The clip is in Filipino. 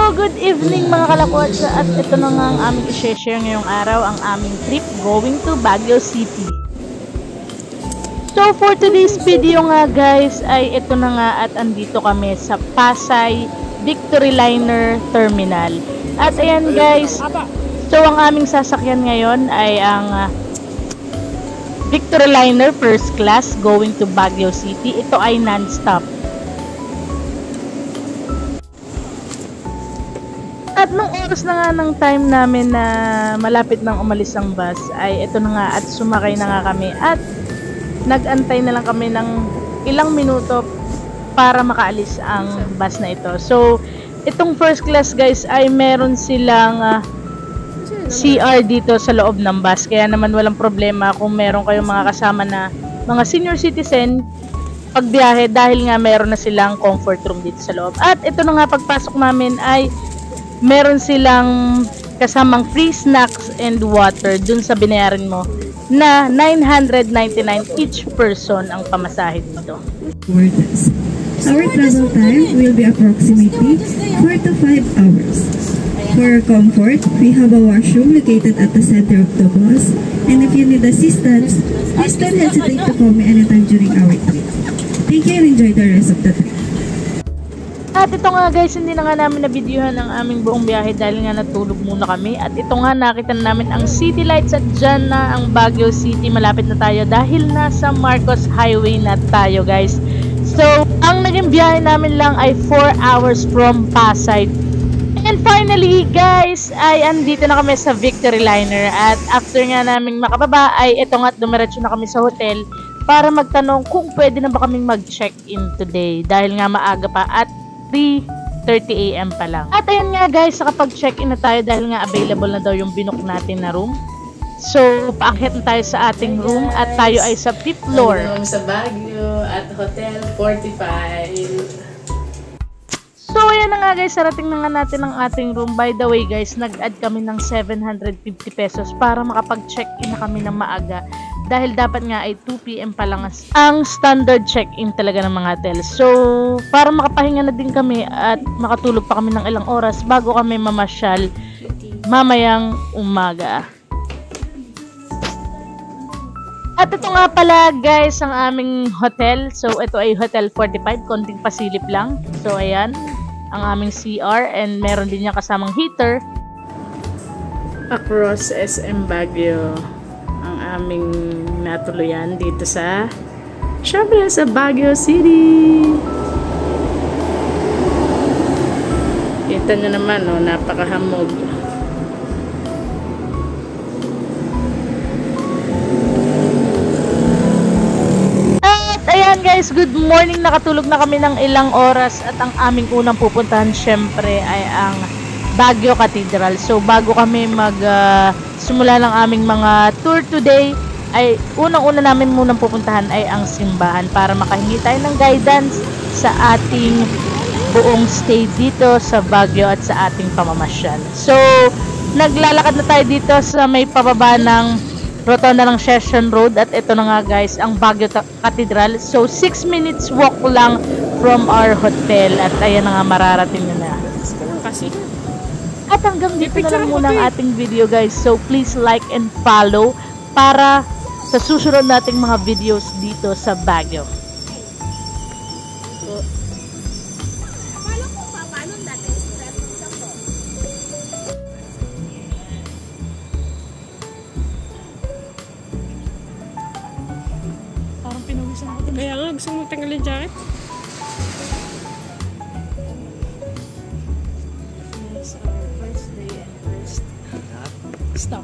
Good evening mga kalakotsa, at ito na nga ang aming i-share ngayong araw, ang aming trip going to Baguio City. So for today's video nga guys ay ito na nga, at andito kami sa Pasay Victory Liner Terminal. At ayan guys, so ang aming sasakyan ngayon ay ang Victory Liner First Class going to Baguio City. Ito ay non-stop. At nung oras na nga ng time namin na malapit nang umalis ang bus ay ito na nga, at sumakay na nga kami at nag-antay na lang kami ng ilang minuto para makaalis ang bus na ito. So itong first class guys ay meron silang CR dito sa loob ng bus, kaya naman walang problema kung meron kayong mga kasama na mga senior citizen pagbiyahe, dahil nga meron na silang comfort room dito sa loob. At ito na nga, pagpasok namin ay meron silang kasamang free snacks and water dun sa binayaran mo na 999 each person ang pamasahe dito. Our travel time will be approximately 4 to 5 hours. For comfort, we have a washroom located at the center of the bus, and if you need assistance, please don't hesitate to call me anytime during our trip. Thank you and enjoy the rest of the trip. At ito nga guys, hindi na nga namin na-videohan ang aming buong biyahe dahil nga natulog muna kami. At ito nga, nakita na namin ang city lights at dyan na ang Baguio City. Malapit na tayo dahil nasa Marcos Highway na tayo guys. So, ang naging biyahe namin lang ay 4 hours from Pasay. And finally guys, ay andito na kami sa Victory Liner. At after nga namin makababa ay ito nga, dumiretso na kami sa hotel para magtanong kung pwede na ba kaming mag-check-in today. Dahil nga maaga pa at 3:30 AM pa lang. At ayun nga guys, nakapag-check-in na tayo dahil nga available na daw yung binook natin na room. So, paakyat na tayo sa ating room at tayo ay sa 5th floor. Room sa Baguio at Hotel 45. So, ayan na nga guys, sarating na nga natin ang ating room. By the way guys, nag-add kami ng 750 pesos para makapag-check-in na kami ng maaga. Dahil dapat nga ay 2 PM pa lang ang standard check-in talaga ng mga hotel. So, para makapahinga na din kami at makatulog pa kami ng ilang oras bago kami mamasyal mamayang umaga. At ito nga pala guys ang aming hotel. So, ito ay Hotel 45. Konting pasilip lang. So, ayan ang aming CR, and meron din niya kasamang heater. Across SM Baguio ang aming natuluyan dito sa, syempre, sa Baguio City. Kita nyo naman, oh, napakahamog. At ayan guys, good morning. Nakatulog na kami ng ilang oras at ang aming unang pupuntahan syempre ay ang Baguio Cathedral. So bago kami simula ng aming mga tour today, ay unang-una namin munang pupuntahan ay ang simbahan para makahingi tayo ng guidance sa ating buong stay dito sa Baguio at sa ating pamamasyal. So naglalakad na tayo dito sa may pababa ng rotonda ng Session Road, at ito na nga guys ang Baguio Cathedral. So 6 minutes walk lang from our hotel, at ayan na nga, mararating na. At hanggang dito na lang muna ang ating video guys. So please like and follow para sa susunod nating mga videos dito sa Baguio. Parang pinawisan ako. Kaya nga, gusto mo tanggalin jacket? It's our first day and first stop.